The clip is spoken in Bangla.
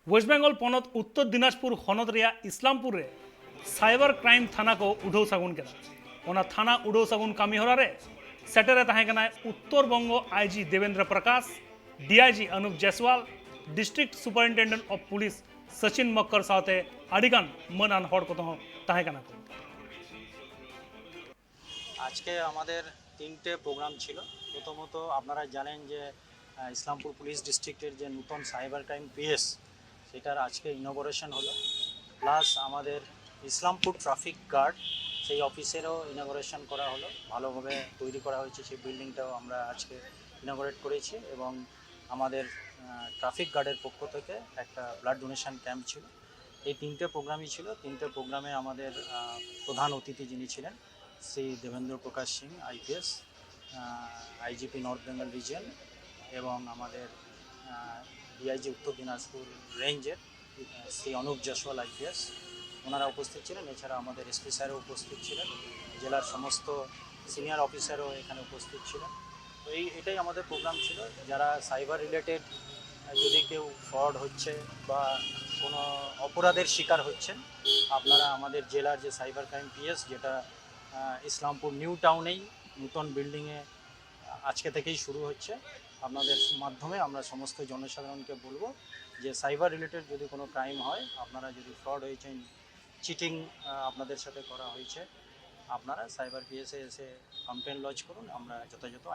वेस्ट बेंगल पनत उत्तर दिनाजपुर हनत रेया इस्लामपुर रे साइबर क्राइम थाना को उठाव सागुन केदा ओना थाना उठाव सागुन कामी हरा रे सेटेरे ताहें कना Uttar Banga IG Devendra Prakash DIG Anup Jaiswal district superintendent of police Sachin Makkar साथे आडिगान मनान हड़ को ताहें कना को আজকে আমাদের তিনটে প্রোগ্রাম ছিল। প্রথমত আপনারা জানেন যে ইসলামপুর পুলিশ ডিস্ট্রিক্টের যে নতুন সাইবার ক্রাইম পিএস সেটার আজকে ইনগরেশন হলো, প্লাস আমাদের ইসলামপুর ট্রাফিক গার্ড সেই অফিসেরও ইনগরেশন করা হলো। ভালোভাবে তৈরি করা হয়েছে, সেই বিল্ডিংটাও আমরা আজকে ইনগরেট করেছি এবং আমাদের ট্রাফিক গার্ডের পক্ষ থেকে একটা ব্লাড ডোনেশন ক্যাম্প ছিল। এই তিনটে প্রোগ্রামই ছিল। তিনটে প্রোগ্রামে আমাদের প্রধান অতিথি যিনি ছিলেন Shri Devendra Prakash Singh IPS, IGP north Bengal region এবং আমাদের ডিআইজি উত্তর দিনাজপুর রেঞ্জের শ্রী অনুপ জয়সওয়াল আইপিএস, ওনারা উপস্থিত ছিলেন। এছাড়া আমাদের এসপি স্যারও উপস্থিত ছিলেন, জেলার সমস্ত সিনিয়র অফিসারও এখানে উপস্থিত ছিলেন। তো এটাই আমাদের প্রোগ্রাম ছিল। যারা সাইবার রিলেটেড যদি কেউ ফ্রড হচ্ছে বা কোনো অপরাধের শিকার হচ্ছেন, আপনারা আমাদের জেলার যে সাইবার ক্রাইম পিএস, যেটা ইসলামপুর নিউ টাউনেই নতুন বিল্ডিংয়ে আজকে থেকেই শুরু হচ্ছে, আপনাদের মাধ্যমে আমরা সমস্ত জনসাধারণকে বলবো যে সাইবার রিলেটেড যদি কোনো ক্রাইম হয়, আপনারা যদি ফ্রড হয়েছেন, চিটিং আপনাদের সাথে করা হয়েছে, আপনারা সাইবার পিএসে এসে কমপ্লেন লজ করুন। আমরা যথাযথ